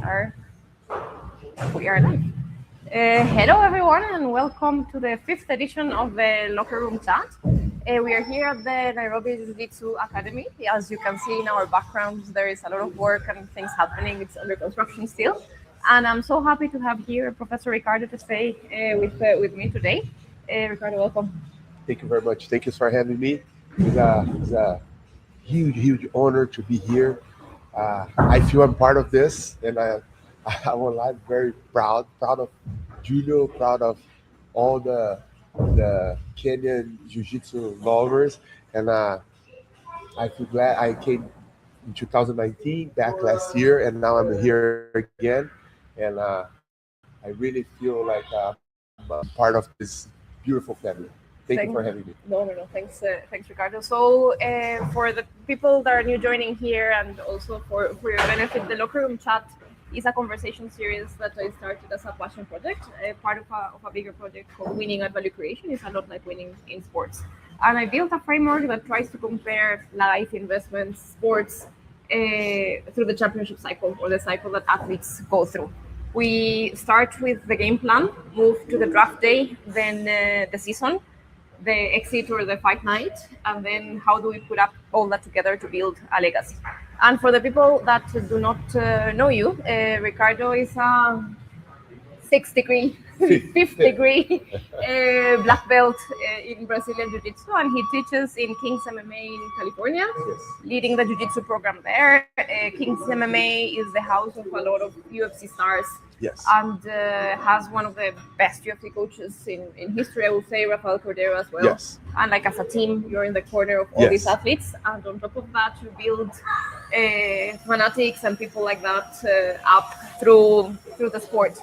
We are live. Hello, everyone, and welcome to the fifth edition of the Locker Room Chat. We are here at the Nairobi Jiu-Jitsu Academy. As you can see in our backgrounds, there is a lot of work and things happening. It's under construction still. And I'm so happy to have here Professor Ricardo Testai with me today. Ricardo, welcome. Thank you very much. Thank you for having me. It's a huge honor to be here. I feel I'm part of this, and I'm very proud of Julio, proud of all the Kenyan Jiu-Jitsu lovers, and I feel glad I came in 2019, back last year, and now I'm here again, and I really feel like I'm part of this beautiful family. Thank you for having me. No. Thanks, Ricardo. So, for the people that are new joining here, and also for your benefit, the Locker Room Chat is a conversation series that I started as a passion project, part of a bigger project called Winning at Value Creation. It's a lot like winning in sports. And I built a framework that tries to compare life, investments, sports through the championship cycle, or the cycle that athletes go through. We start with the game plan, move to the draft day, then the season, the exit or the fight night, and then how do we put up all that together to build a legacy. And for the people that do not know you, Ricardo is a fifth degree black belt in Brazilian Jiu-Jitsu, and he teaches in King's MMA in California, Yes. leading the Jiu-Jitsu program there. King's MMA is the house of a lot of UFC stars, Yes. and has one of the best UFC coaches in history, I would say, Rafael Cordero as well. Yes. And like as a team, you're in the corner of all Yes. these athletes, and on top of that, you build fanatics and people like that up through the sport.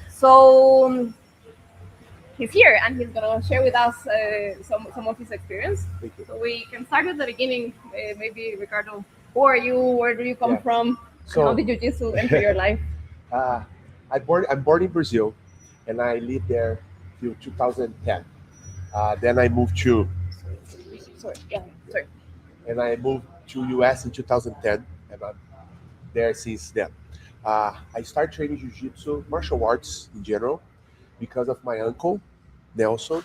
So he's here, and he's gonna share with us some of his experience. Thank you. So we can start at the beginning. Maybe Ricardo, who are you? Where do you come Yeah. from? So- How did Jiu-Jitsu enter your life? I'm born in Brazil, and I lived there till 2010. Then I moved Sorry. and I moved to US in 2010, and I'm there since then. I started training Jiu-Jitsu, martial arts in general, because of my uncle, Nelson.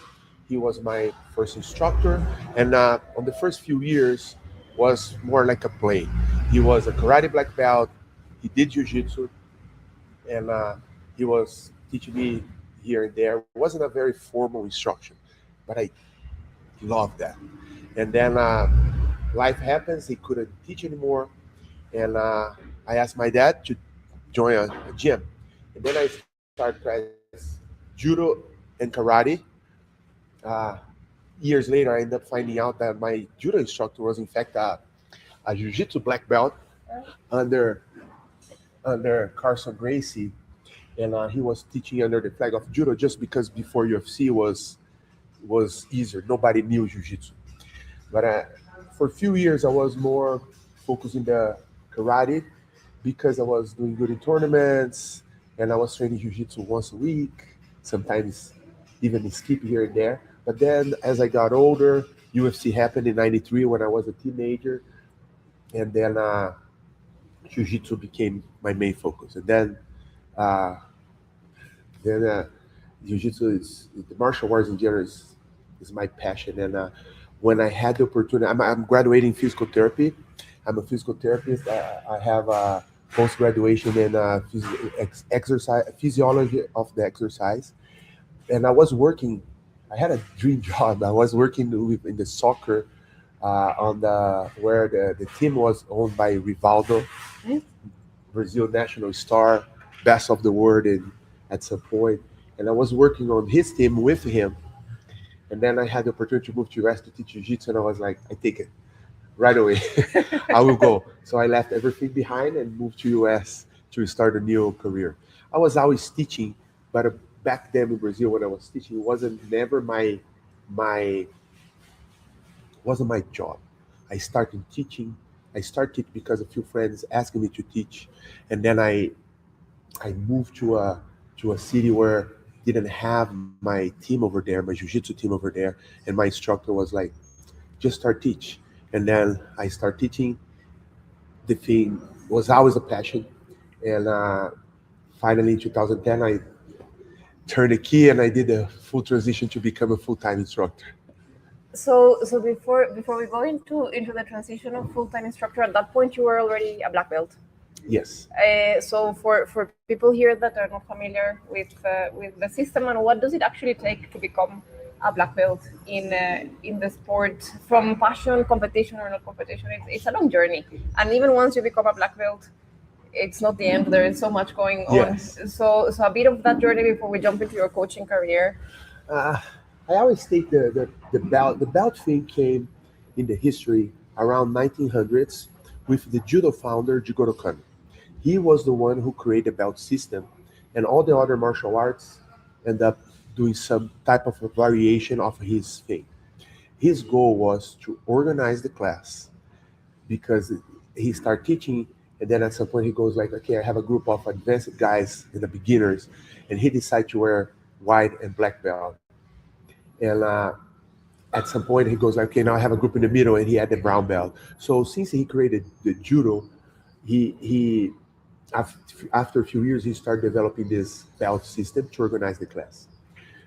He was my first instructor, and on the first few years was more like a play. He was a karate black belt. He did Jiu-Jitsu, and he was teaching me here and there. It wasn't a very formal instruction, but I loved that. And then life happens. He couldn't teach anymore, and I asked my dad to join a gym. And then I started practicing judo and karate. Uh, Years later, I ended up finding out that my judo instructor was in fact a jiu-jitsu black belt under Carson Gracie, and he was teaching under the flag of judo just because before UFC was easier. Nobody knew jiu-jitsu. But for a few years, I was more focused in the karate because I was doing good in tournaments, and I was training jiu-jitsu once a week, sometimes even skip here and there. But then as I got older, UFC happened in 93 when I was a teenager, and then jiu-jitsu became my main focus. And uh, then jiu-jitsu is the martial arts in general is my passion. And when I had the opportunity, I'm graduating physical therapy. I'm a physical therapist. I have a post graduation in exercise physiology of the exercise, and I was working. I had a dream job. I was working in the soccer on the where the team was owned by Rivaldo, Brazil national star, best of the world at some point. And I was working on his team with him. And then I had the opportunity to move to US to teach jiu-jitsu, and I was like, I take it right away. I will go. So I left everything behind and moved to US to start a new career. I was always teaching, but back then in Brazil when I was teaching, it my wasn't my job. I started teaching. I started because a few friends asked me to teach, and then I moved to a city where didn't have my team over there, my jiu-jitsu team over there, and my instructor was like, just start teach. And then I started teaching. The thing was always a passion, and finally in 2010, I turned the key and I did a full transition to become a full-time instructor. So before we go into the transition of full-time instructor, at that point you were already a black belt. Yes. So for people here that are not familiar with the system, and what does it actually take to become a black belt in the sport, from passion, competition or not competition? It's a long journey, and even once you become a black belt, it's not the end. There is so much going on. Yes. So a bit of that journey before we jump into your coaching career. Uh, I always think the belt thing came in the history around 1900s with the judo founder Jigoro Kano. He was the one who created the belt system, and all the other martial arts end up doing some type of a variation of his thing. His goal was to organize the class because he started teaching, and then at some point he goes like, okay, I have a group of advanced guys and the beginners, and he decided to wear white and black belt. And at some point he goes like, okay, now I have a group in the middle, and he had the brown belt. So since he created the judo, he after a few years he started developing this belt system to organize the class.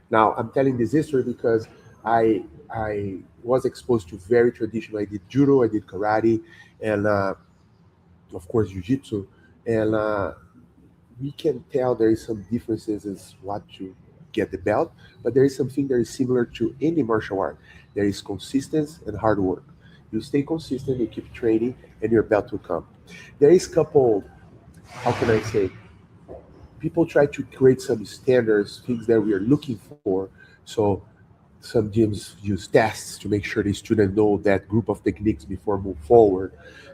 Now I'm telling this history because I was exposed to very traditional. I did judo, I did karate, and of course jiu-jitsu, and we can tell there is some differences as what to get the belt, but there is something that is similar to any martial art. There is consistency and hard work. You stay consistent, you keep training, and your belt will come. There is couple, how can I say, people try to create some standards, things that we are looking for. So some gyms use tests to make sure the student know that group of techniques before move forward.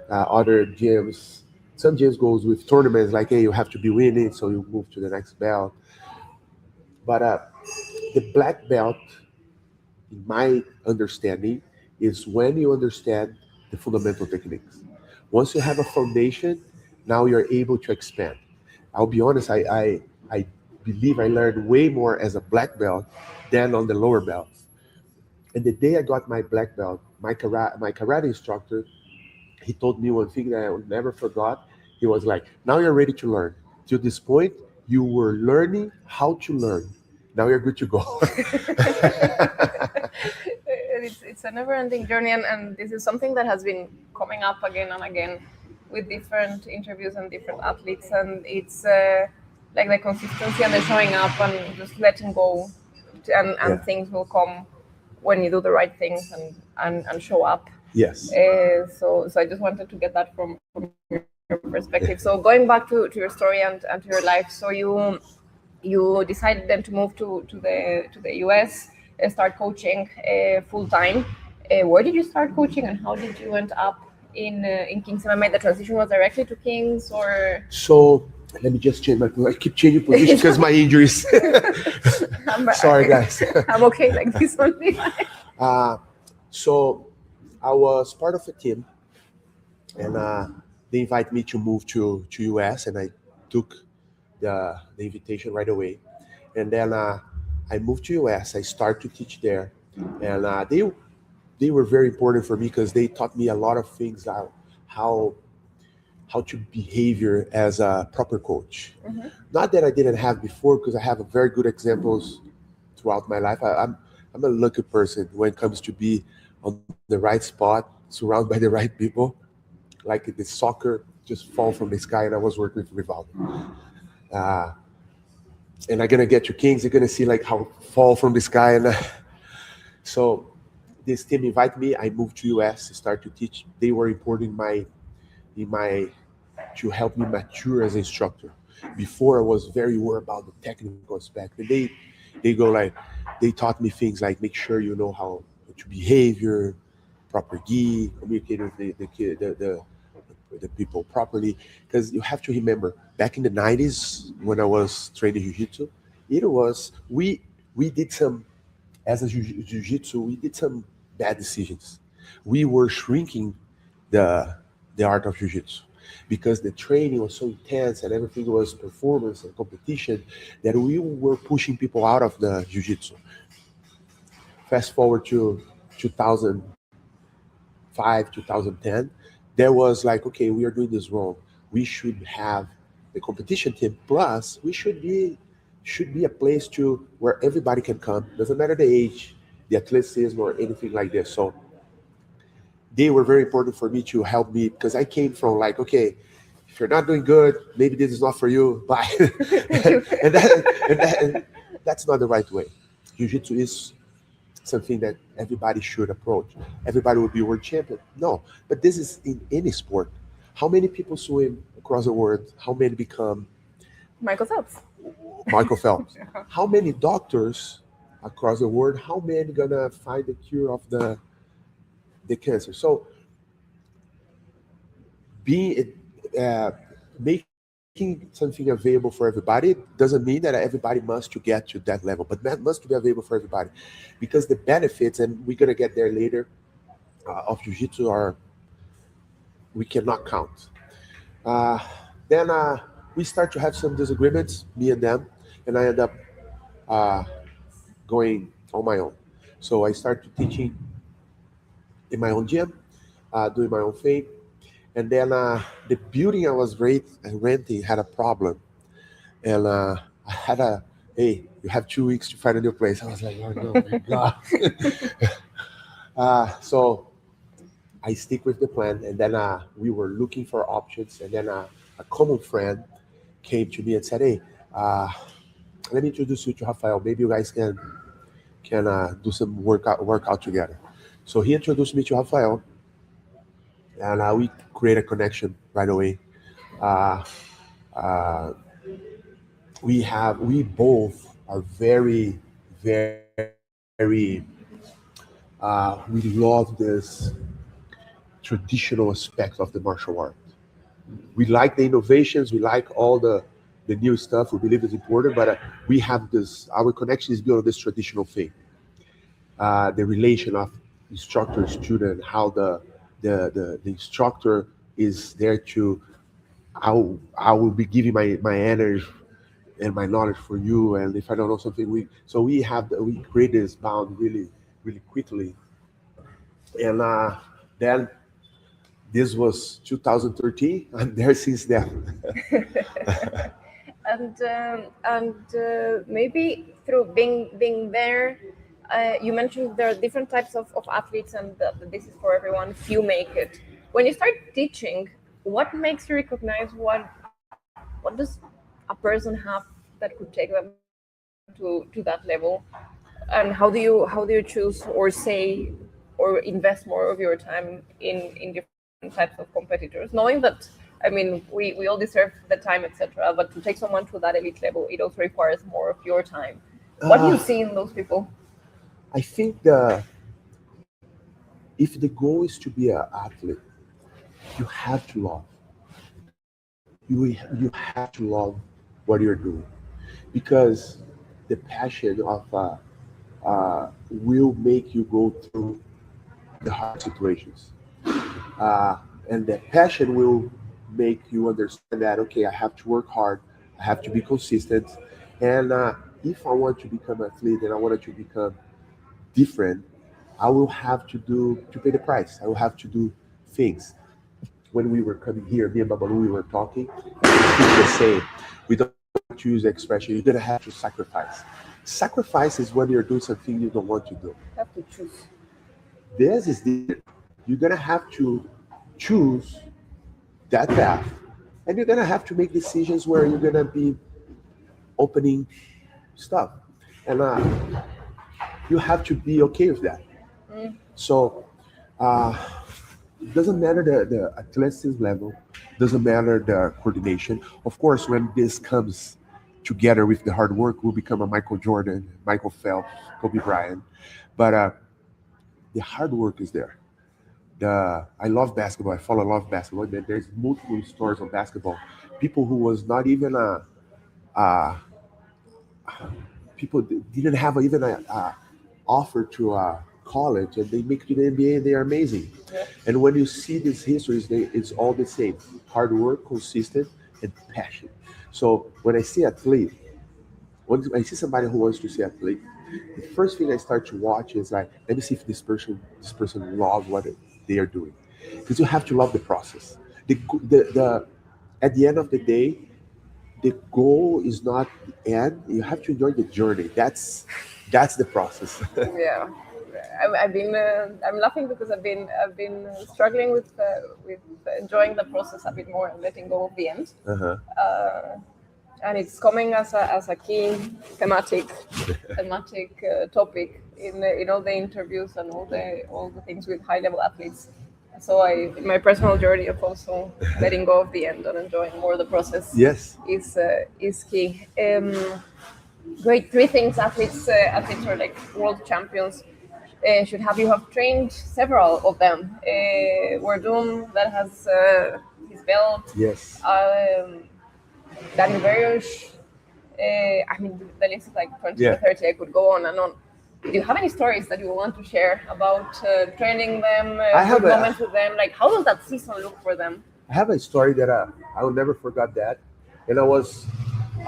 Other gyms, some gyms goes with tournaments like, hey, you have to be winning, so you move to the next belt. But the black belt, in my understanding, is when you understand the fundamental techniques. Once you have a foundation, now you're able to expand. I'll be honest, I believe I learned way more as a black belt than on the lower belts. And the day I got my black belt, my karate instructor, he told me one thing that I will never forgot. He was like, now you're ready to learn. To this point, you were learning how to learn. Now you're good to go. It's a never-ending journey, and this is something that has been coming up again and again with different interviews and different athletes, and it's like the consistency and the showing up and just letting go, and Yeah. things will come when you do the right things and show up. Yes. So I just wanted to get that from your perspective. So going back to your story and to your life, so you decided then to move to the US, start coaching full time. Where did you start coaching, and how did you end up in Kings MMA? The transition was directly to Kings, or So let me just change my. I keep changing position because my injuries. Sorry, guys. I'm okay like this only. uh, so I was part of a team, and they invited me to move to US, and I took the invitation right away. And then I moved to US. I started to teach there, and they were very important for me because they taught me a lot of things, how how to behavior as a proper coach. Mhm. Not that I didn't have before, because I have a very good examples throughout my life. I'm a lucky person when it comes to be on the right spot, surrounded by the right people. Like the soccer just fall from the sky, and I was working with Rivaldo. Uh, and I'm gonna get to Kings. You're gonna see like how fall from the sky, and so this team invited me. I moved to US, start to teach. They were important in my to help me mature as an instructor. Before I was very worried about the technical aspect. And they go like they taught me things like make sure you know how to behavior, proper gi, communicate with the kid, the people properly. Because you have to remember, back in the 90s when I was training jiu-jitsu, it was we did some as a jiu-jitsu, we did some bad decisions. We were shrinking the the art of jiu-jitsu because the training was so intense and everything was performance and competition that we were pushing people out of the jiu-jitsu. Fast forward to 2005, 2010, there was like, okay, we are doing this wrong. We should have the competition team. Plus, we should be a place to where everybody can come. Doesn't matter the age, the athleticism, or anything like this. So they were very important for me to help me because I came from like, okay, if you're not doing good, maybe this is not for you. Bye. And that's not the right way. Jiu-jitsu is something that everybody should approach. Everybody would be world champion. No, but this is in any sport. How many people swim across the world? How many become Michael Phelps. Michael Phelps? How many doctors across the world? How many gonna find the cure of the cancer? So being making something available for everybody doesn't mean that everybody must to get to that level, but that must to be available for everybody, because the benefits, and we're gonna get there later, of jiu-jitsu are we cannot count. Uh, then we start to have some disagreements, me and them, and I end up uh, going on my own. So I started teaching in my own gym, doing my own thing, and then the building I was renting had a problem, and I had a hey, you have 2 weeks to find a new place. I was like, oh no, my god. So I stick with the plan, and then we were looking for options, and then a common friend came to me and said, "Hey, uh, let me introduce you to Rafael. Maybe you guys can do some workout together." So he introduced me to Rafael, and we create a connection right away. Uh, uh, we both are very, we love this traditional aspect of the martial art. We like the innovations, we like all the new stuff. We believe it's important, but we have this. Our connection is built on this traditional thing. The relation of instructor student, how the instructor is there to. I will be giving my energy and my knowledge for you, and if I don't know something, we create this bound really quickly, and then this was 2013. I'm there since then. And maybe through being there, you mentioned there are different types of athletes, and that this is for everyone. Few make it. When you start teaching, what makes you recognize what does a person have that could take them to that level, and how do you choose or say or invest more of your time in different types of competitors, knowing that, I mean, we all deserve the time, etc., but to take someone to that elite level, it also requires more of your time. What do you uh, see in those people? I think the if the goal is to be an athlete, you have to love. You have to love what you're doing, because the passion will make you go through the hard situations, uh, and that passion will make you understand that, okay, I have to work hard, I have to be consistent, and if I want to become an athlete and I want to become different, I will have to pay the price. I will have to do things. When we were coming here, me and Babalu, we were talking, and we keep the same. We don't like to use the expression, you're gonna have to sacrifice. Sacrifice is when you're doing something you don't want to do. You have to choose. This is different. You're gonna have to choose that path, and you're gonna have to make decisions where you're gonna be opening stuff, and you have to be okay with that. Mm. So uh, it doesn't matter the athleticism level, doesn't matter the coordination. Of course, when this comes together with the hard work, we'll become a Michael Jordan, Michael Phelps, Kobe Bryant. But the hard work is there. I love basketball. I fall in love with basketball. There's multiple stories of basketball. People who was not even a people didn't have even a offer to a college, and they make it to the NBA, and they are amazing. Yeah. And when you see these histories, it's all the same: hard work, consistent, and passion. So when I see athlete, when I see somebody who wants to see athlete, the first thing I start to watch is like, let me see if this person loves what they are doing, because you have to love the process. The at the end of the day, the goal is not the end. You have to enjoy the journey. That's the process. Yeah, I'm laughing because I've been struggling with enjoying the process a bit more and letting go of the end. Uh-huh. Uh, and it's coming as a key thematic topic in all the interviews and all the things with high level athletes. So in my personal journey of also letting go of the end and enjoying more the process Yes. is key. Great, three things athletes are like world champions should have. You have trained several of them. Werdum that has his belt. Yes. Danny Berge. I mean, the list is like 20 Yeah. to 30. I could go on and on. Do you have any stories that you want to share about training them, I have good a- moments with them? Like, how does that season look for them? I have a story that I will never forget that, and I was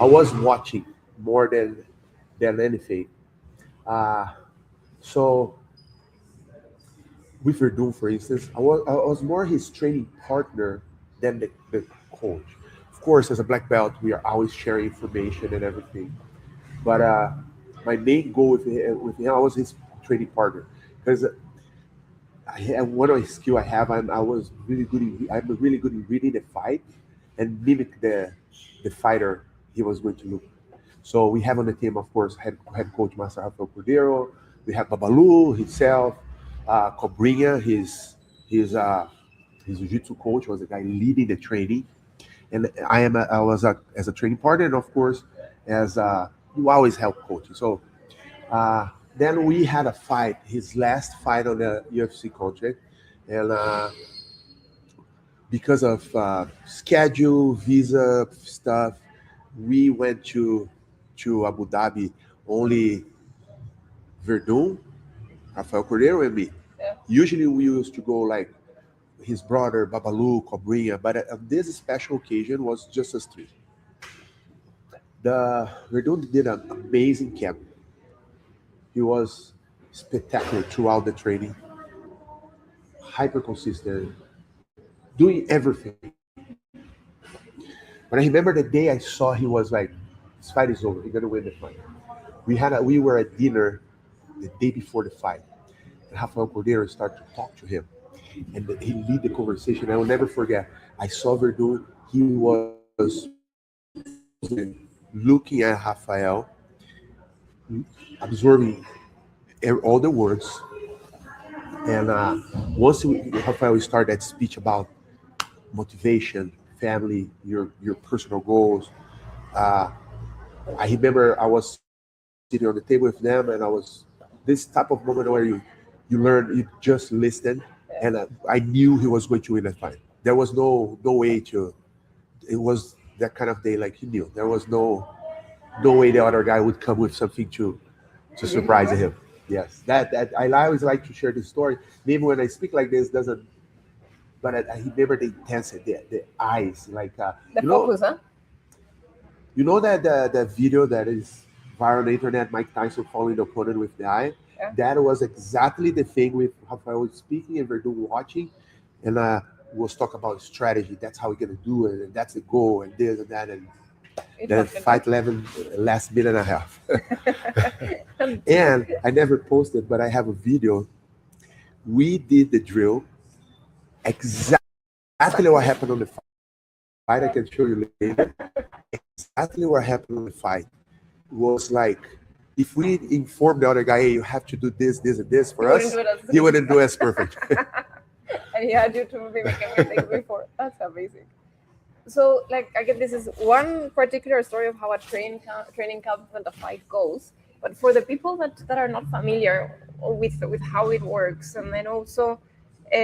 watching more than anything. Uh, so with Verdun, for instance, I was more his training partner than the coach. Of course, as a black belt, we are always sharing information and everything. But my main goal with him, I was his training partner because one of the skill I have, I was really good. I'm really good in reading the fight and mimic the fighter he was going to look. So we have on the team, of course, head coach Master Rafael Cordeiro. We have Babalu himself, Cobrinha, his jiu-jitsu coach was the guy leading the training, and I was as a training partner, and of course, as you always help coaching. So then we had a fight, his last fight on the UFC contract, and because of schedule, visa stuff, we went to Abu Dhabi. Only Verdun, Rafael Cordeiro, and me. Yeah. Usually we used to go like his brother Babalu, Cobrinha, but this special occasion was just us three. The Verdun did an amazing camp. He was spectacular throughout the training, hyper consistent, doing everything. But I remember the day I saw he was like, "This fight is over. He's gonna win the fight." We were at dinner the day before the fight, and Rafael Cordeiro started to talk to him, and he lead the conversation. I will never forget. I saw Verdun. He was looking at Rafael, absorbing all the words. And Rafael started that speech about motivation, family, your personal goals. Uh, I remember I was sitting on the table with them, and I was this type of moment where you learn, you just listen, and I knew he was going to win that fight. There was no way to. It was that kind of day, like he knew. There was no way the other guy would come with something to surprise him. Yes, that I always like to share this story. Maybe when I speak like this, doesn't. But I remember the intensity, the eyes, like The focus, huh? you know that the video that is viral on the internet, Mike Tyson following the opponent with the eye. Yeah. That was exactly the thing with Rafael was speaking and Verdun watching, and was talking about strategy. That's how we're gonna do it, and that's the goal, and this and that, and It the was fight last minute and a half. And I never posted, but I have a video. We did the drill exactly what happened on the fight. I can show you later. Exactly what happened on the fight was like, if we informed the other guy, hey, you have to do this, this, and this for us, he wouldn't do as perfect. And he had you to mimic everything before. That's amazing. So, like, again, this is one particular story of how a training camp and a fight goes. But for the people that are not familiar with how it works, and then also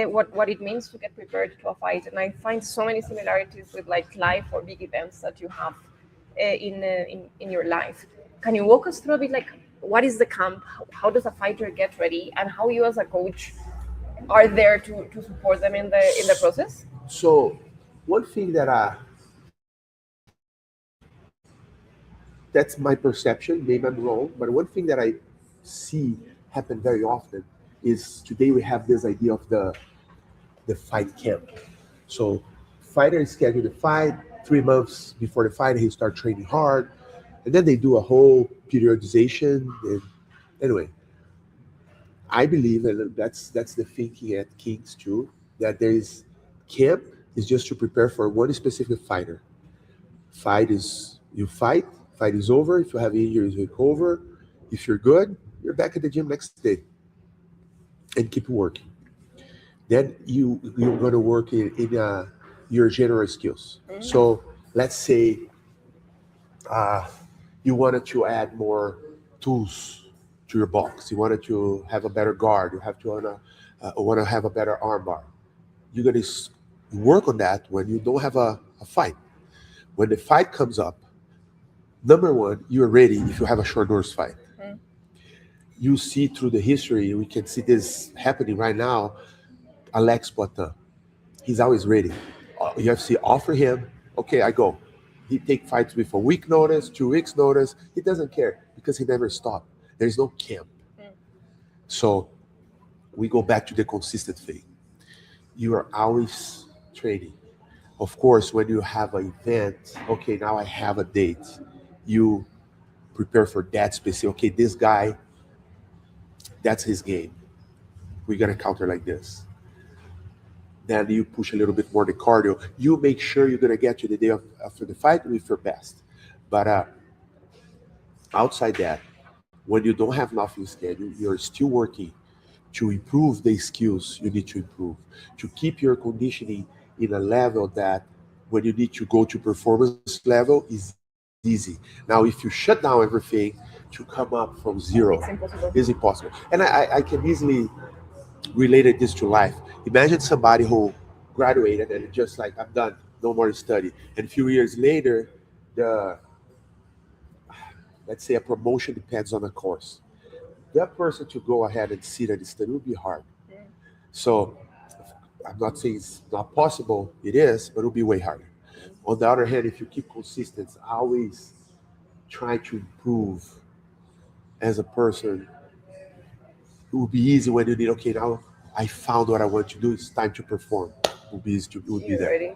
what it means to get prepared to a fight, and I find so many similarities with like live or big events that you have in your life. Can you walk us through a bit, like, what is the camp? How does a fighter get ready, and how you as a coach are there to support them in the process? So one thing that's my perception, maybe I'm wrong, but one thing that I see happen very often is today we have this idea of the fight camp. So fighters schedule the fight, 3 months before the fight, he start training hard, and then they do a whole periodization. And anyway, I believe, and that's the thinking at Kings too, that there is camp is just to prepare for one specific fighter. Fight is you fight, fight is over. If you have injuries, you recover. If you're good, you're back at the gym next day and keep working. Then you're gonna work in your general skills. So let's say uh, you wanted to add more tools to your box. You wanted to have a better guard. You have to want to have a better armbar. You're gonna work on that when you don't have a fight. When the fight comes up, number one, you're ready. If you have a short notice fight, Mm. you see through the history. We can see this happening right now. Alex Poitin, he's always ready. UFC offer him, okay, I go. He take fights with a week notice, 2 weeks notice. He doesn't care because he never stopped. There's no camp. Mm. So we go back to the consistent thing. You are always training. Of course, when you have an event, okay, now I have a date. You prepare for that specific. Okay, this guy, that's his game. We're gonna counter like this. Then you push a little bit more the cardio. You make sure you're gonna get to the day after the fight with your best. But outside that, when you don't have nothing scheduled, you're still working to improve the skills you need to improve, to keep your conditioning in a level that when you need to go to performance level is easy. Now, if you shut down everything to come up from zero, It's impossible. it's impossible. And I can easily relate this to life. Imagine somebody who graduated and just like, I'm done, no more study. And a few years later, the let's say a promotion depends on a course. That person to go ahead and sit and study would be hard. Mm. So I'm not saying it's not possible, it is, but it'll be way harder. On the other hand, if you keep consistent, always try to improve as a person, it will be easy when you need, okay, now I found what I want to do, it's time to perform. It will be easy to, it will be You're there. ready.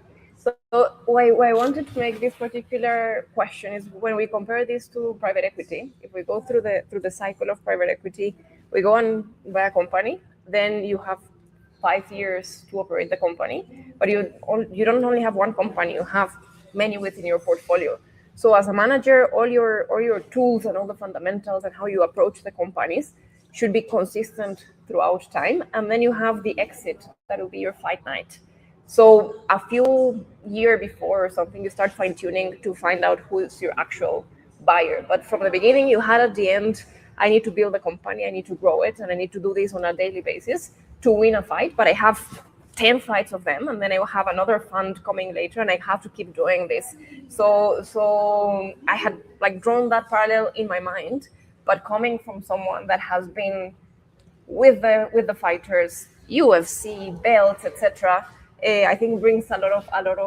So why I wanted to make this particular question is when we compare this to private equity. If we go through the cycle of private equity, we go and buy a company, then you have 5 years to operate the company, but you don't only have one company, you have many within your portfolio. So as a manager, all your tools and all the fundamentals and how you approach the companies should be consistent throughout time. And then you have the exit, that will be your fight night. So a few year before or something, you start fine tuning to find out who is your actual buyer. But from the beginning, you had at the end, I need to build a company, I need to grow it, and I need to do this on a daily basis to win a fight. But I have 10 fights of them, and then I will have another fund coming later, and I have to keep doing this. So I had like drawn that parallel in my mind, but coming from someone that has been with the fighters, UFC belts, etc. I think brings a lot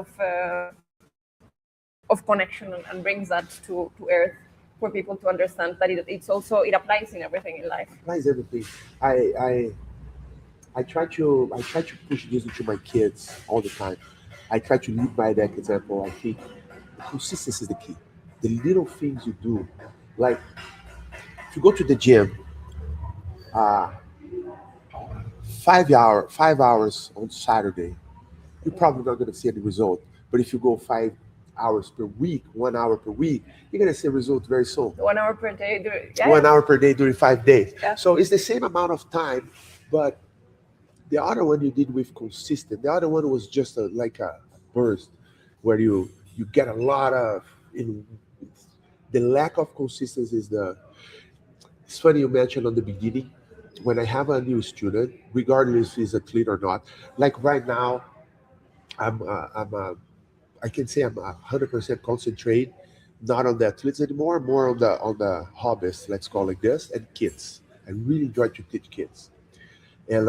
of connection and brings that to earth for people to understand that it applies in everything in life. Applies everything. I I try to push this into my kids all the time. I try to lead by that example. I think consistency is the key. The little things you do, like if you go to the gym, uh, 5 hours on Saturday, you're probably not going to see any result. But if you go 5 hours per week, 1 hour per week, you're going to see results very soon. 1 hour per day, yeah. 1 hour per day during 5 days. Yeah. So it's the same amount of time, but the other one you did with consistent. The other one was just like a burst where you get a lot of in the lack of consistency is the. It's funny you mentioned on the beginning when I have a new student, regardless if he's a clean or not. Like right now, I can say I'm 100% concentrate not on the athletes anymore, more on the hobbyists, let's call it this, and kids. I really enjoy to teach kids. And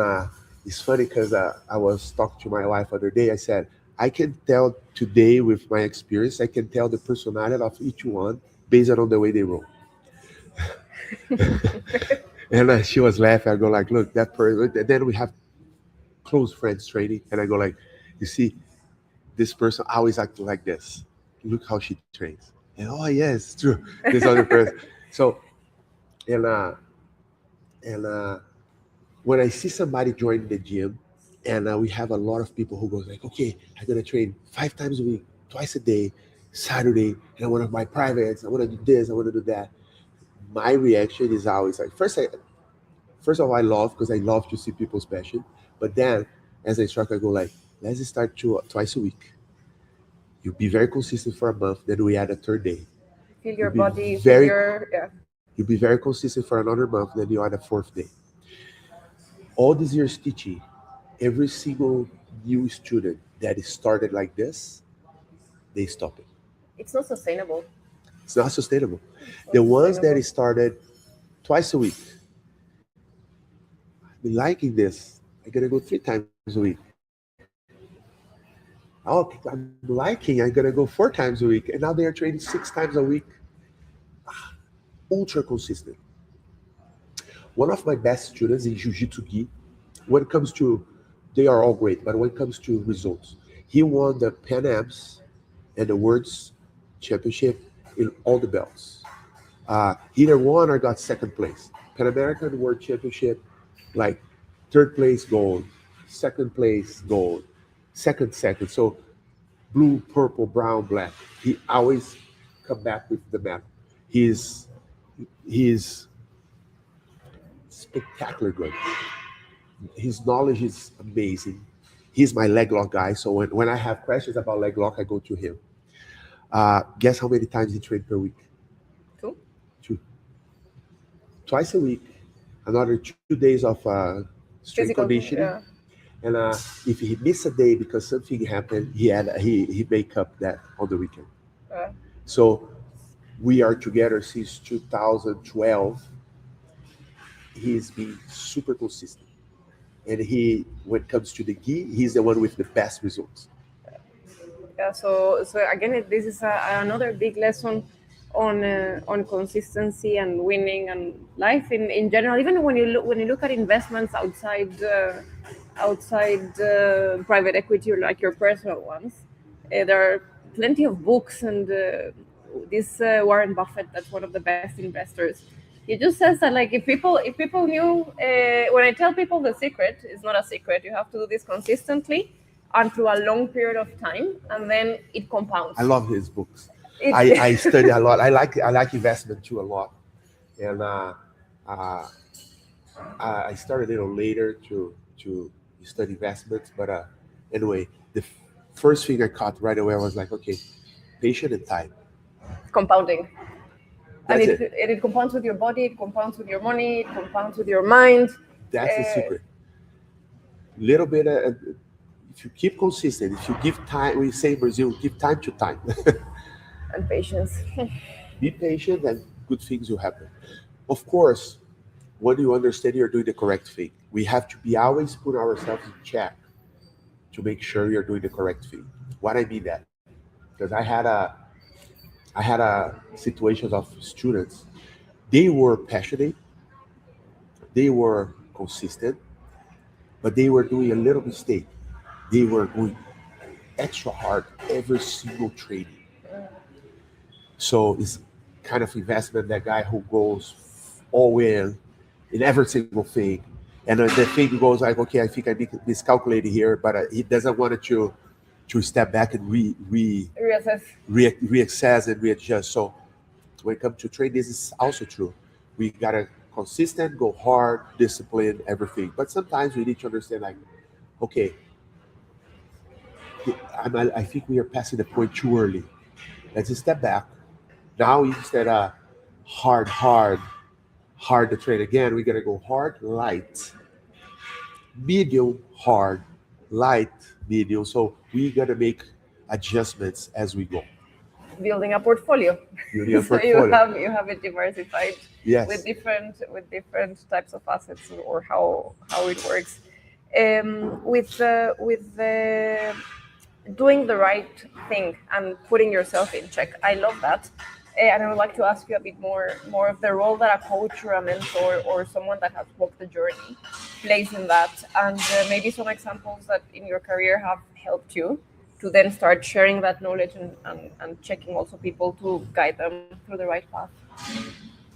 it's funny because I was talking to my wife the other day. I said, I can tell today with my experience, I can tell the personality of each one based on the way they roll. And she was laughing. I go like, look, that person. And then we have close friends training, and I go like, you see, this person always acting like this. look how she trains. And oh yes, it's true. This other person. So and and when I see somebody join the gym, and we have a lot of people who goes like, okay, I'm gonna train 5 times a week, twice a day, Saturday, and I want to buy privates. I want to do this. I want to do that. My reaction is always like, first of all, I love because I love to see people's passion. But then, as an instructor, I go like, let's start twice a week. You be very consistent for a month. Then we add a third day. Feel You your be body, feel very your yeah. you be very consistent for another month. Then you add a fourth day. All these years teaching, every single new student that is started like this, they stop it. It's not sustainable. It's not sustainable. It's The not ones that sustainable. started twice a week, I've been liking this. I gotta go 3 times a week. Oh, I'm liking. I gotta go 4 times a week, and now they are training 6 times a week. Ultra consistent. One of my best students in Jiu-Jitsu Gi, when it comes to, they are all great, but when it comes to results, he won the Pan Ams and the World's Championship in all the belts. Either won or got second place. Pan American World Championship, like third place gold, second place gold, second. So blue, purple, brown, black. He always come back with the medal. He's he's spectacular good. His knowledge is amazing. He's my leg lock guy. So when I have questions about leg lock, I go to him. Guess how many times he trained per week? Too. Two. Twice a week. Another 2 days of strength Physical, conditioning. yeah. And if he missed a day because something happened, he make up that on the weekend. Uh, So we are together since 2012. He's been super consistent, and when it comes to the gi, he's the one with the best results. yeah. So again, this is another big lesson on consistency and winning and life in general. Even when you look at investments outside private equity or like your personal ones, there are plenty of books and this Warren Buffett, that's one of the best investors. He just says that like if people knew when I tell people the secret is not a secret, you have to do this consistently and through a long period of time, and then it I compounds. love his books. I It study a lot. I like investment too a lot, and uh, I started a little later to study investments. But anyway, the first thing I caught right away was like, okay, patience and time. compounding, and That's it. it compounds with your body, it compounds with your money, it compounds with your mind, That's the uh, secret. Little bit. If you keep consistent, if you give time, we say in Brazil, give time to time. and patience. Be patient, and good things will happen. Of course, when you understand you're doing the correct thing, we have to be always put ourselves in check to make sure you're doing the correct thing. What I mean that, because I had a situations of students. They were passionate, they were consistent, but they were doing a little mistake. They were going extra hard every single training. So it's kind of investment, that guy who goes all in every single thing. And the thing goes like, okay, I think I miscalculated here, but he doesn't want it to step back and Reassess. reassess and readjust. So when it comes to trade, this is also true. We gotta consistent, go hard, discipline, everything. But sometimes we need to understand like, okay, I think we are passing the point too early. Let's just step back. Now instead of hard to trade again, we're gonna go hard, light, medium, hard, light, medium. So we gotta make adjustments as we go. Building a portfolio. Building a So you portfolio. have you have it diversified Yes. with different types of assets or how it works. With doing the right thing and putting yourself in check. I love that. And I would like to ask you a bit more of the role that a coach or a mentor or someone that has walked the journey plays in that, and maybe some examples that in your career have helped you. to then start sharing that knowledge and checking also people to guide them through the right path.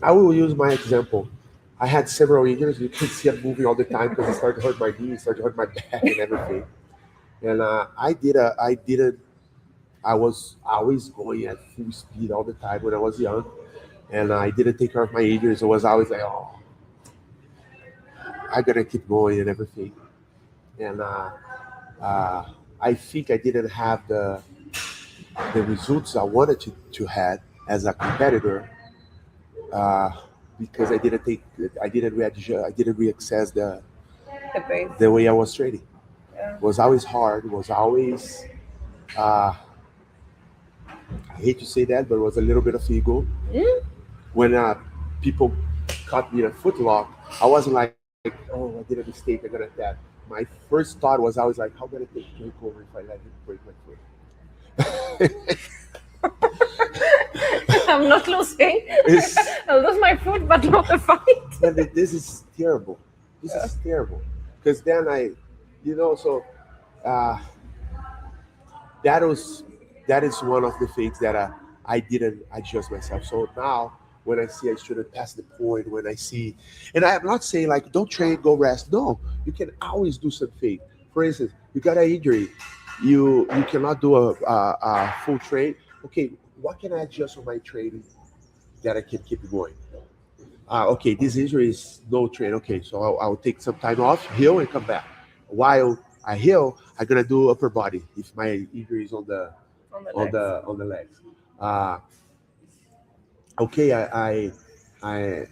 I will use my example. I had several injuries. You can see I'm moving all the time because it started to hurt my knee, it started to hurt my back and everything. And I didn't. I was always going at full speed all the time when I was young, and I didn't take care of my injuries. I was always like, oh, I gotta keep going and everything. And uh, I think I didn't have the results I wanted to have as a competitor uh, because I didn't readjust, I didn't reaccess The base. the way I was training. Yeah. It was always hard. It was always uh, I hate to say that, but it was a little bit of ego. Mm. When people caught me in a foot lock, I wasn't like, oh, I did a mistake, I got that. My first thought was always like, how gonna take Jake over if I let him break my foot? I'm not losing. It's, I'll lose my foot, but not the fight. and this is terrible. This is terrible. Because then so uh, that was that is one of the things that I didn't adjust myself. So now when I see I shouldn't pass the point, when I see, and I am not saying like don't train, go rest. No, you can always do something. For instance, you got an injury, you cannot do a full train. Okay, what can I adjust on my training that I can keep going? Okay, this injury is no train. Okay, so I'll take some time off, heal, and come back. While I heal, I'm gonna do upper body if my injury is On the legs. on the legs. Uh, okay, I I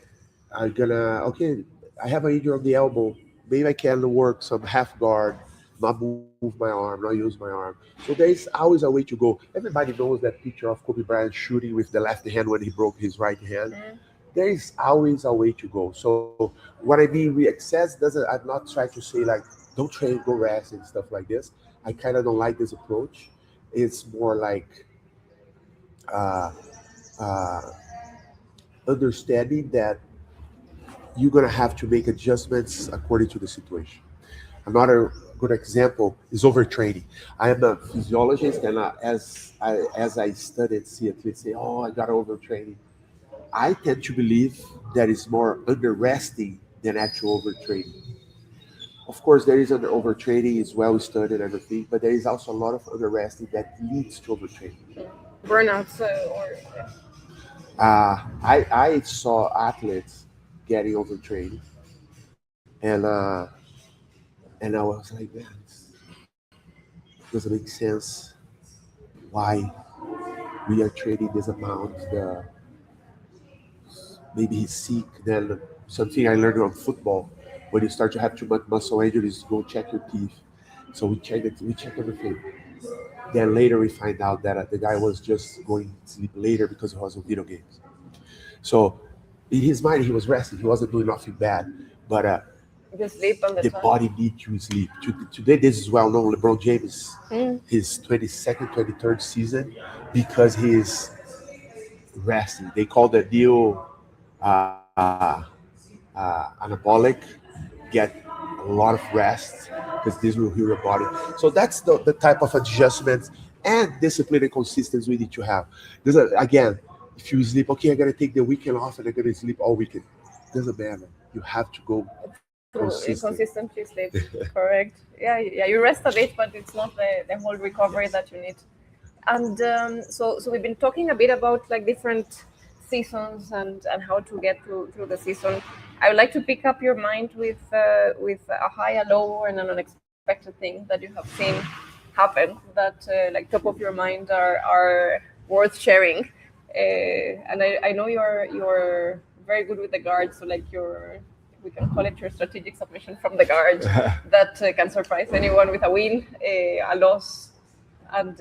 gonna okay. I have an injury on the elbow. Maybe I can work some half guard, not move my arm, not use my arm. So there is always a way to go. Everybody knows that picture of Kobe Bryant shooting with the left hand when he broke his right hand. Mm. There is always a way to go. So what I mean, we access doesn't. I'm not trying to say like don't train, go rest and stuff like this. I kind of don't like this approach. It's more like uh, uh, understanding that you're gonna have to make adjustments according to the situation. Another good example is overtraining. I am a physiologist, and as I studied, see athletes say, "Oh, I got overtraining." I tend to believe that it's more under resting than actual overtraining. Of course, there is under overtraining, it's well studied and everything, but there is also a lot of under resting that leads to overtraining. Burnouts or I saw athletes getting overtrained, and and I was like, man, it doesn't make sense why we are trading this amount. Maybe he's sick. Then something I learned on football, when you start to have too much muscle injuries, go check your teeth. So we check it. We check everything. Then later we find out that the guy was just going to sleep later because he was on video games. So in his mind, he was resting. He wasn't doing nothing bad. But you sleep on the the time. body needs to sleep. Today, this is well known. LeBron James, Mm. his 22nd, 23rd season, because he's resting. They call the deal uh, anabolic, get a lot of rest because this will heal your body. So that's the type of adjustments and discipline and consistency we need to have. Again, if you sleep, okay, I gotta take the weekend off and I'm gonna sleep all weekend. Doesn't matter. You have to go consistent. Consistently sleep. Correct. Yeah. You rest a bit, but it's not the whole recovery that you need. And so we've been talking a bit about like different seasons and how to get through the season. I would like to pick up your mind with a high, a low, and an unexpected thing that you have seen happen that like top of your mind are worth sharing. And I know you're very good with the guard, so like we can call it your strategic submission from the guard that can surprise anyone with a win, a loss, and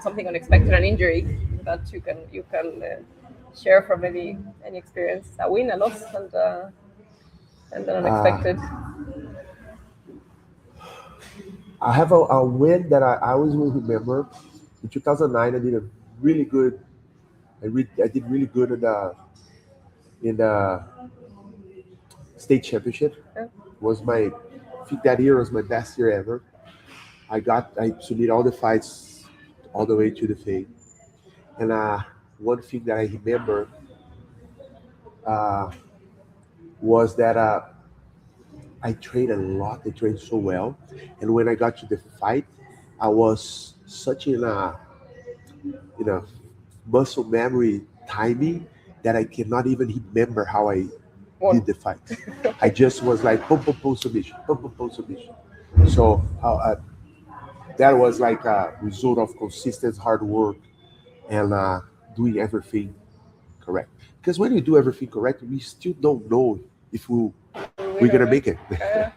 something unexpected, an injury that you can share from any experience, a win, a loss, and an Uh, unexpected. I have a win that I always will remember. In 2009, I did a really good. I did really good in the state championship. Yeah. Was my I think that year was my best year ever. I submit all the fights all the way to the thing. And one thing that I remember uh, was that I trained a lot. I trained so well, and when I got to the fight, I was such in a muscle memory timing that I cannot even remember how I One. did the fight. I just was like boom, boom, boom, submission, boom, boom, boom, submission. So that was like a result of consistent hard work and doing everything correct. Because when you do everything correct, we still don't know if We we're win or gonna not. make it. Uh,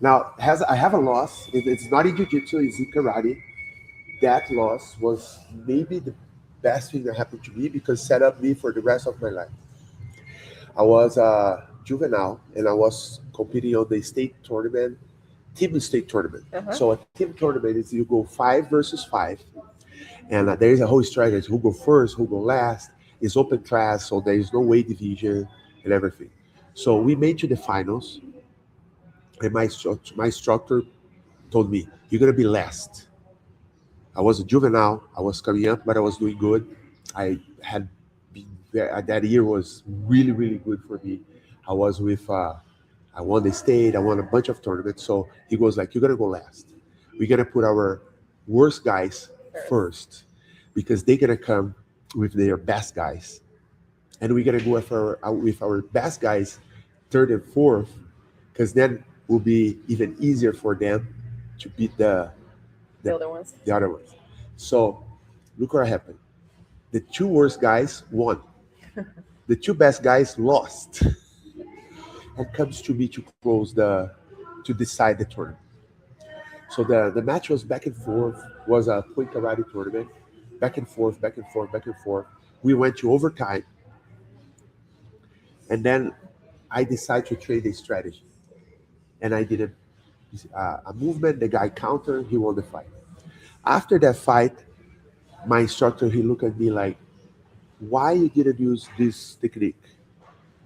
Now, has I have a loss. It's not in jiu-jitsu, it's in karate. That loss was maybe the best thing that happened to me because set up me for the rest of my life. I was a juvenile and I was competing on the state tournament, team state tournament. uh-huh. So a team tournament is you go 5 versus 5, and there is a whole strategy: who go first, who go last. It's open class, so there is no weight division and everything. So we made to the finals, and my instructor told me, "You're gonna be last." I was a juvenile. I was coming up, but I was doing good. I had been that year was really really good for me. I was with I won the state. I won a bunch of tournaments. So he goes like, "You're gonna go last. We're gonna put our worst guys First. first because they're gonna come with their best guys, and we're gonna go with our best guys, third and fourth, because then will be even easier for them to beat The the other ones. the other ones." So look what happened. The two worst guys won. The two best guys lost. And comes to me to close to decide the tournament. So the match was back and forth, was a point karate tournament, back and forth, back and forth, back and forth. We went to overtime, and then I decided to trade a strategy, and I did a movement. The guy countered, he won the fight. After that fight, my instructor he looked at me like, "Why you didn't use this technique?"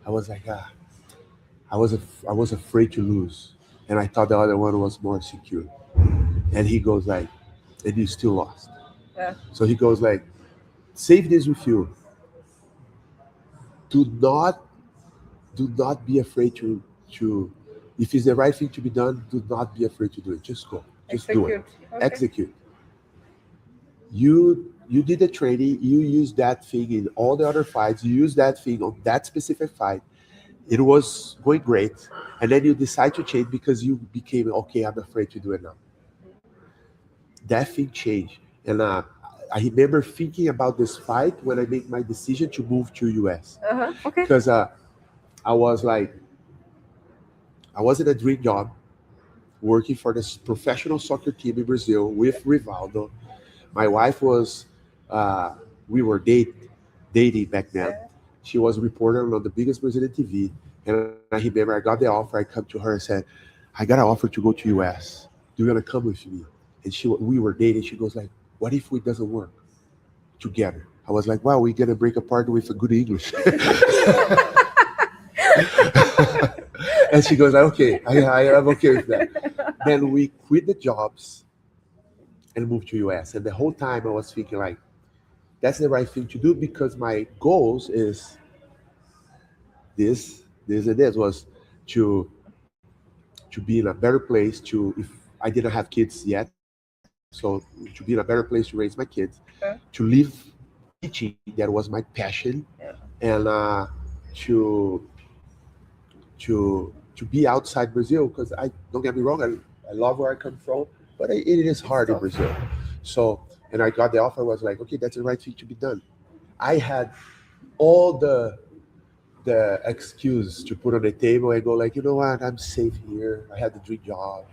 I was like, I was afraid to lose, and I thought the other one was more secure. And he goes like, "And you still lost." Yeah. So he goes like, "Save this with you. Do not be afraid to if it's the right thing to be done, do not be afraid to do it. Just go. Just do it. Execute. Okay. Execute. You did the training, you used that thing in all the other fights, you used that thing on that specific fight. It was going great. And then you decide to change because you became okay, I'm afraid to do it now." That thing changed. And I remember thinking about this fight when I made my decision to move to US. Uh-huh. Okay. Because I was like, I was in a dream job working for this professional soccer team in Brazil with Rivaldo. My wife was, uh, we were dating back then. Yeah. She was a reporter on the biggest Brazilian TV. And I remember I got the offer. I come to her and said, "I got an offer to go to US. Do you want to come with me?" And we were dating. She goes like, "What if it doesn't work together?" I was like, "Wow, we're gonna break apart with a good English." And she goes like, "Okay, I'm okay with that." Then we quit the jobs and moved to US. And the whole time I was thinking like, that's the right thing to do because my goals is and this was to be in a better place to if I didn't have kids yet, so to be in a better place to raise my kids, Okay. to live teaching that was my passion, Yeah. and to to be outside Brazil because I don't get me wrong, I love where I come from, but it is It's hard in tough. Brazil. So and I got the offer, was like, okay, that's the right thing to be done. I had all the excuse to put on the table and go like, you know what, I'm safe here. I had the dream job.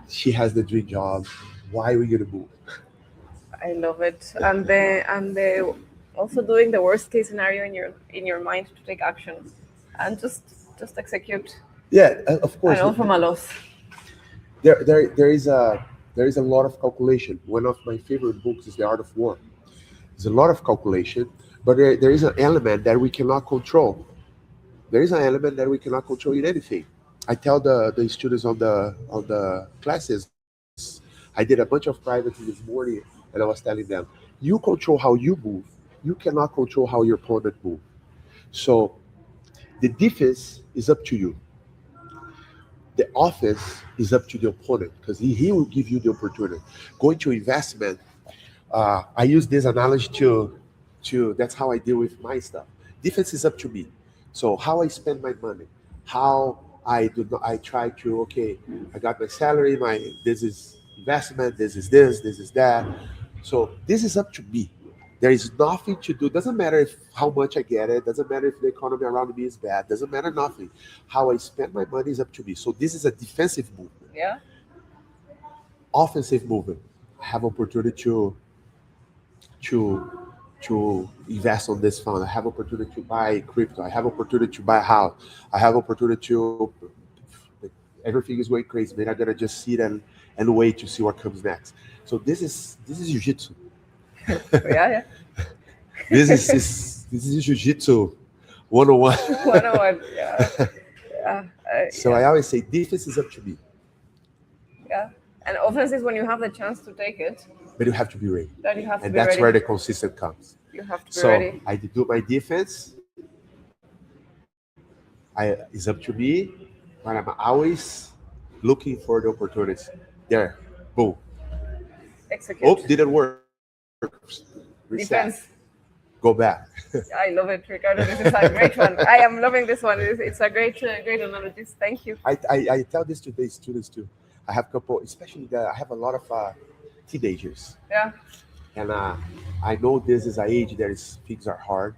She has the dream job. Why are we gonna move? I love it. And the also doing the worst case scenario in your mind to take action and just execute. Yeah, of I course. know from a loss. There is a lot of calculation. One of my favorite books is The Art of War. There's a lot of calculation, but there is an element that we cannot control. There is an element that we cannot control in anything. I tell the students on the classes like I did a bunch of privates this morning, and I was telling them, you control how you move. You cannot control how your opponent moves. So the defense is up to you. The offense is up to the opponent because he will give you the opportunity. Going to investment, I use this analogy to that's how I deal with my stuff. Defense is up to me. So how I spend my money, how I do not, I try to okay, I got my salary, my this is investment, this is that. So this is up to me. There is nothing to do. Doesn't matter if how much I get it. Doesn't matter if the economy around me is bad. Doesn't matter nothing. How I spend my money is up to me. So this is a defensive movement. Yeah. Offensive movement. I have opportunity to invest on this fund. I have opportunity to buy crypto. I have opportunity to buy a house. I have opportunity to everything is going crazy. Man, I gotta just sit and wait to see what comes next. So this is jiu-jitsu. Yeah. This is jiu-jitsu 101. 101. Yeah. Yeah. So I always say defense is up to me, Yeah. And offense is when you have the chance to take it. but you have to be ready. Then you have to And be that's ready. where the consistent comes. You have to be So ready. I do my defense. It's up to me, but I'm always looking for the opportunities. There, boom. Execute. Oh, didn't work. Reset. Defense. Go back. I love it, Ricardo. This is a great one. I am loving this one. It's a great analogy. Thank you. I tell this to the students too. I have couple, especially I have a lot of teenagers, Yeah. and I know this is an age that things are hard.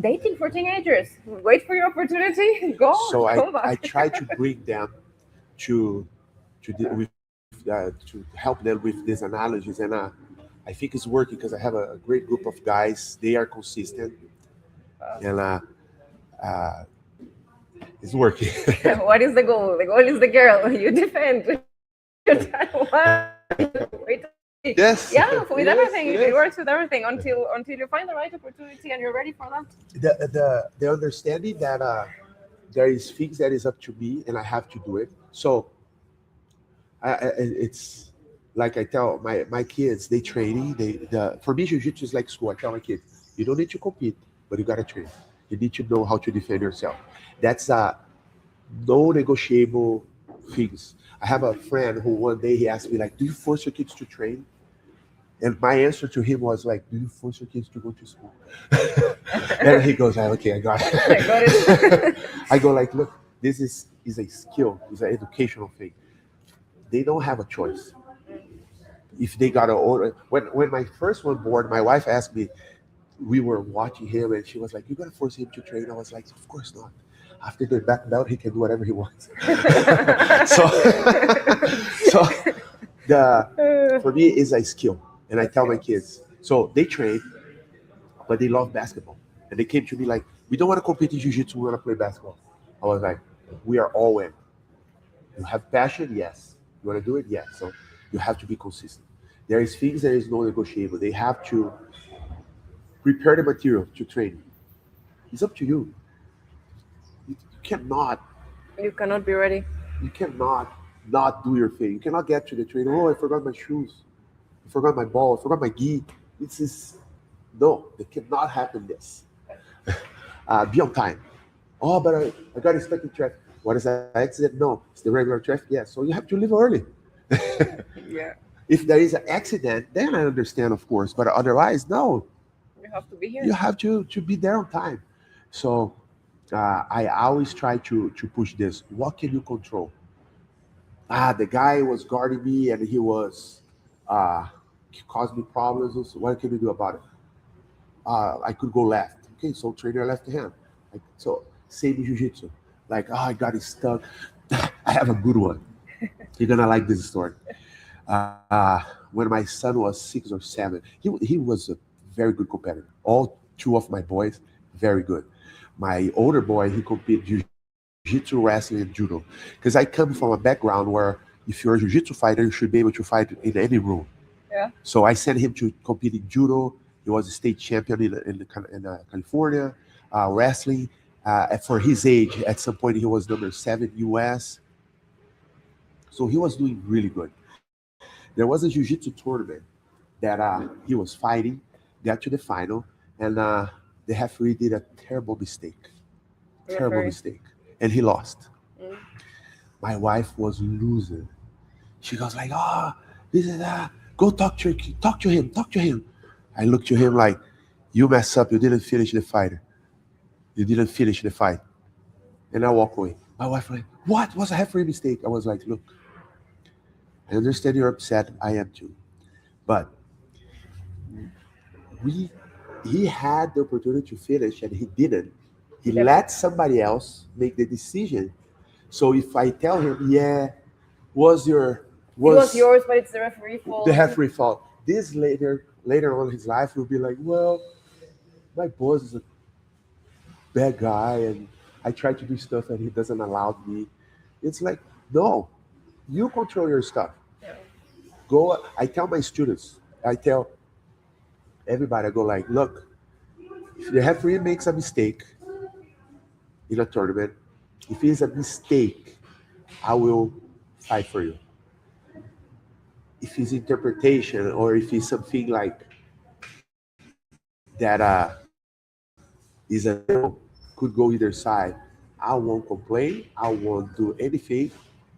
Dating for teenagers. Wait for your opportunity. Go. So Go I back. try to bring them to to help them with these analogies, and I think it's working because I have a great group of guys. They are consistent, and uh, it's working. What is the goal? The goal is the girl. You defend. Wait. Yes. Yeah, with Yes, everything. yes. It works with everything until you find the right opportunity and you're ready for that. The understanding that there is things that is up to me and I have to do it. So it's like I tell my kids, they training. For me, jiu-jitsu is like school. I tell my kids, you don't need to compete, but you gotta train. You need to know how to defend yourself. That's no negotiable things. I have a friend who one day he asked me like, "Do you force your kids to train?" And my answer to him was like, "Do you force your kids to go to school?" And he goes, "Okay, I got it." I got it. I go like, "Look, this is a skill. It's an educational thing. They don't have a choice. If they got to order, when my first one born, my wife asked me, we were watching him, and she was like, "You're gonna force him to train?" I was like, "Of course not. After the black belt, he can do whatever he wants." so, so for me, it's a skill, and I tell my kids. So they train, but they love basketball, and they came to me like, "We don't want to compete in jiu-jitsu. We want to play basketball." I was like, "We are all in. You have passion, yes. You want to do it, yes. So you have to be consistent. There is things that is no negotiable. They have to prepare the material to train. It's up to you. You cannot You cannot be ready. you cannot not do your thing. You cannot get to the train. Oh, I forgot my shoes. I forgot my ball. I forgot my gi. This is no. It cannot happen. This. Be on time. Oh, but I got stuck in traffic. What is that accident? No, it's the regular traffic. Yeah, so you have to leave early. Yeah. If there is an accident, then I understand, of course. But otherwise, no. You have to be here. You have to be there on time. So I always try to push this. What can you control? The guy was guarding me and he was uh, caused me problems. So what can you do about it? I could go left. Okay, so train your left hand. So same in jiu-jitsu. Like, I got it stuck. I have a good one. You're gonna like this story. When my son was 6 or 7, he was a very good competitor. All two of my boys, very good. My older boy, he competed jiu-jitsu, wrestling, and judo. Because I come from a background where if you're a jiu-jitsu fighter, you should be able to fight in any room. Yeah. So I sent him to compete in judo. He was a state champion in California, wrestling. For his age, at some point he was number 7 U.S. So he was doing really good. There was a jiu-jitsu tournament that he was fighting, got to the final, and the referee did a terrible Referee. mistake, and he lost. Mm. My wife was losing. She goes like, "Oh, this is go talk to him." I looked to him like, "You mess up. You didn't finish the fighter. You didn't finish the fight." And I walk away. My wife like, "What was a referee mistake?" I was like, "Look, I understand you're upset. I am too, but we he had the opportunity to finish and he didn't. He Yep. let somebody else make the decision. So if I tell him, yeah, was your It was was yours, but it's the referee the fault. referee fault, this later on in his life will be like, well, my boss is a bad guy and I try to do stuff and he doesn't allow me. It's like, no, you control your stuff. Yeah. Go. I tell my students, I tell everybody, I go like, look, if the referee makes a mistake in a tournament, if it's a mistake, I will fight for you. If it's interpretation or if it's something like that is a could go either side, I won't complain. I won't do anything.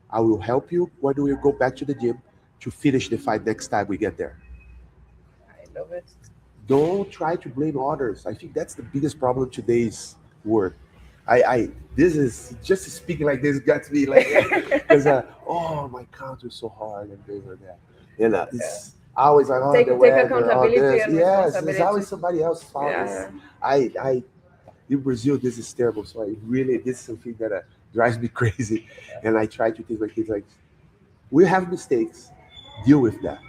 I will help you when we go back to the gym to finish the fight next time we get there. I love it. Don't try to blame others. I think that's the biggest problem in today's world. I this is just speaking like this got me like because oh my count is so hard and this or that. And Yeah. it's always like oh the Take weather, oh accountability this. and Yes, it's responsibility. always somebody else's fault. It's, Yeah. I in Brazil this is terrible. So I really this is something that drives me crazy. And I try to teach my kids like we have mistakes, deal with that.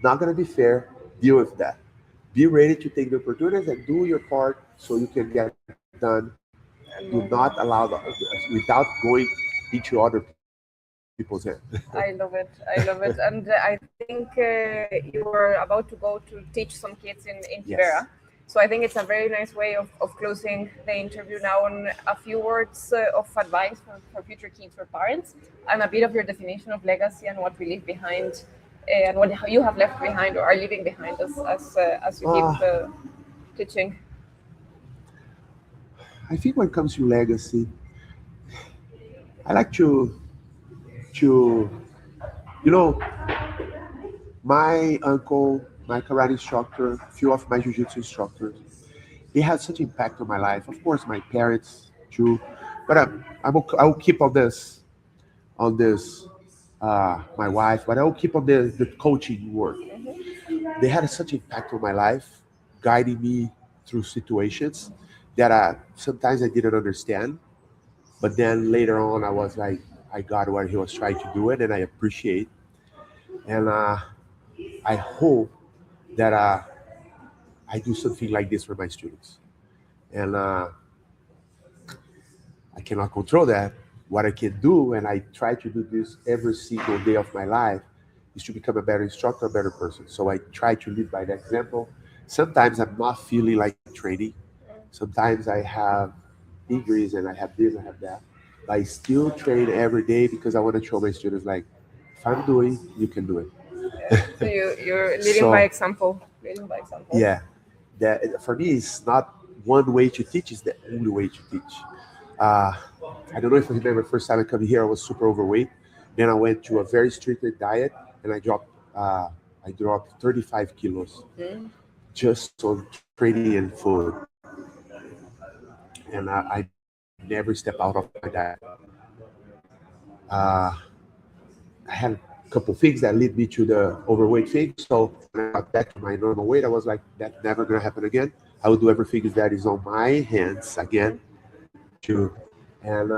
Not gonna be fair, deal with that. Be ready to take the opportunities and do your part so you can get done. Do And not move allow on. without going into other people's hand. I love it. I love it. And I think you were about to go to teach some kids in Yes. Rivera. So I think it's a very nice way of closing the interview now on a few words of advice for future kids or parents and a bit of your definition of legacy and what we leave behind and what you have left behind or are leaving behind as you keep Uh, teaching. I think when it comes to legacy, I like to you know my uncle, my karate instructor, few of my jiu-jitsu instructors, they had such impact on my life. Of course, my parents too, but I will keep on this my wife, but I will keep on the coaching work. They had such impact on my life, guiding me through situations that sometimes I didn't understand. But then later on, I was like, I got what he was trying to do it, and I appreciate. And I hope that I do something like this for my students. And I cannot control that. What I can do, and I try to do this every single day of my life, is to become a better instructor, a better person. So I try to lead by that example. Sometimes I'm not feeling like training. Sometimes I have injuries and I have this, I have that. But I still train every day because I want to show my students like, if I'm doing, you can do Yeah. So it. you're leading by So example. Leading by example. yeah, that for me it's not one way to teach; it's the only way to teach. Uh, I don't know if you remember, first time I come here, I was super overweight. Then I went to a very strict diet, and uh, I dropped 35 kilos Mm. just on training and food. And I never step out of my diet. Uh, I had a couple things that lead me to the overweight thing. So when I got back to my normal weight, I was like, that's never gonna happen again. I will do everything that is on my hands again to. And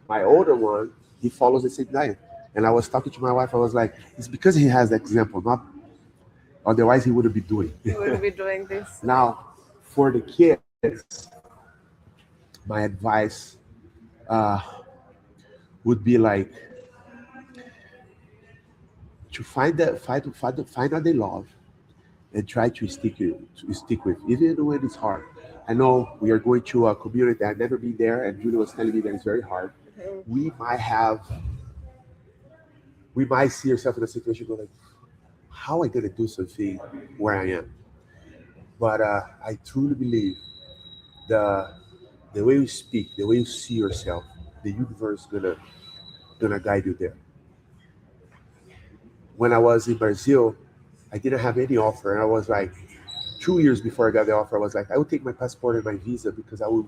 my older one, he follows the same diet. And I was talking to my wife. I was like, it's because he has the example, not otherwise he wouldn't be doing. You will be doing this. Now, for the kids, my advice uh, would be like to find what they love and try to stick with, even when it's hard. I know we are going to a community that I've never been there, and Julie was telling me that it's very hard. Mhm. We might have, we might see ourselves in a situation go like, how I gonna do something where I am. But I truly believe the the way you speak, the way you see yourself, the universe gonna guide you there. When I was in Brazil, I didn't have any offer. I was like 2 years before I got the offer. I was like, I will take my passport and my visa because I'll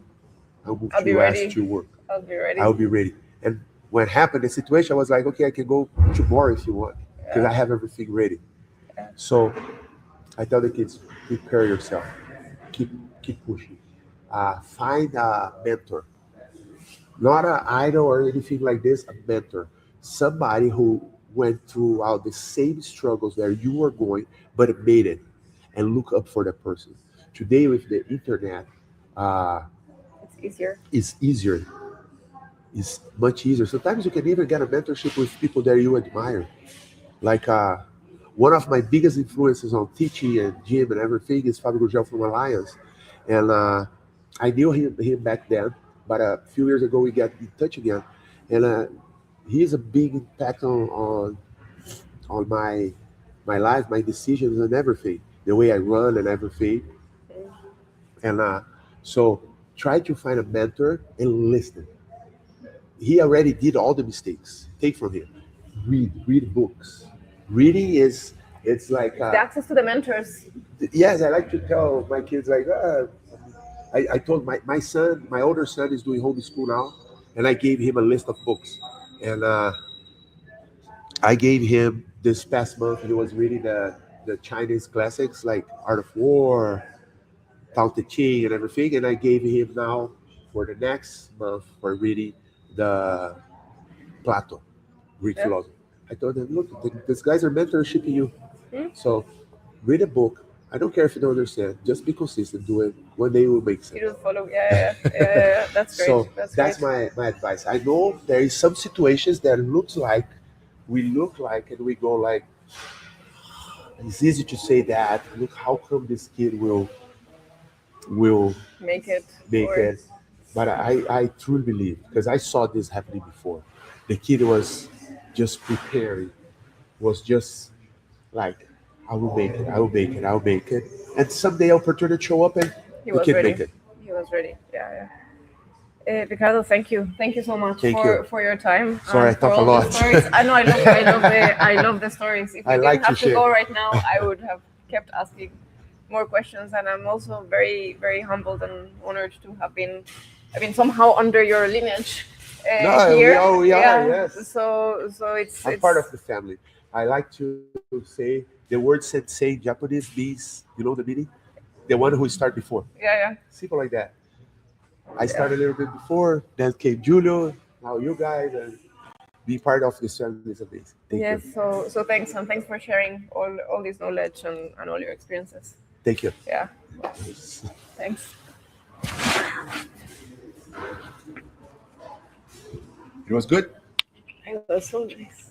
move I'll to be US ready. to work. I'll be ready. I'll be ready. And when happened the situation, I was like, okay, I can go tomorrow if you want because I have everything ready. Yeah. So I tell the kids, prepare yourself, keep keep pushing. Find a mentor, not an idol or anything like this. A mentor, somebody who went through all the same struggles that you were going, but made it, and look up for that person. Today with the internet, uh, It's easier. it's easier. It's much easier. Sometimes you can even get a mentorship with people that you admire. Like one of my biggest influences on teaching and gym and everything is Fabio Gurgel from Alliance. And I knew him back then, but a few years ago we got in touch again. And he has a big impact on my life, my decisions, and everything. The way I run and everything. Mm. And so try to find a mentor and listen. He already did all the mistakes. Take from him. Read books. Reading is it's like The access to the mentors. yes. I like to tell my kids like I told my son, my older son is doing homeschool now, and I gave him a list of books, and I gave him this past month. He was reading the Chinese classics like Art of War, Tao Te Ching, and everything, and I gave him now for the next month for reading the Plato, Greek Yeah. philosophy. I told him, look, these guys are mentorshipping you. Hmm? So read a book. I don't care if you don't understand. Just be consistent. Do it. One day it will make sense. You will follow. Yeah. That's great. So That's that's great. my advice. I know there is some situations that looks like we look like and we go like it's easy to say that. Look, how come this kid will Make it. make Or it? But I truly believe because I saw this happening before. The kid was just preparing, was just like, I will make it, I will make it, I'll make it. And someday opportunity show up and he the was kid ready. make it. He was ready. Yeah. Ricardo, thank you. Thank you so much Thank for, you. for your time. Sorry, I for talk a all the lot. stories. I know I love the stories. If we I didn't like to have to share. go right now, I would have kept asking more questions. And I'm also very, very humbled and honored to have been, somehow under your lineage No, here. we are, Yeah. yes. So I'm it's part of the family. I like to say the word sensei in Japanese means, you know the meaning? The one who start before. yeah. Simple like that. I started a little bit before, then came Julio, now you guys, and be part of this family is amazing. Thank you. Yes. So thanks, and thanks for sharing all this knowledge and all your experiences. Thank you. Yeah. Thanks. It was good. It was so nice.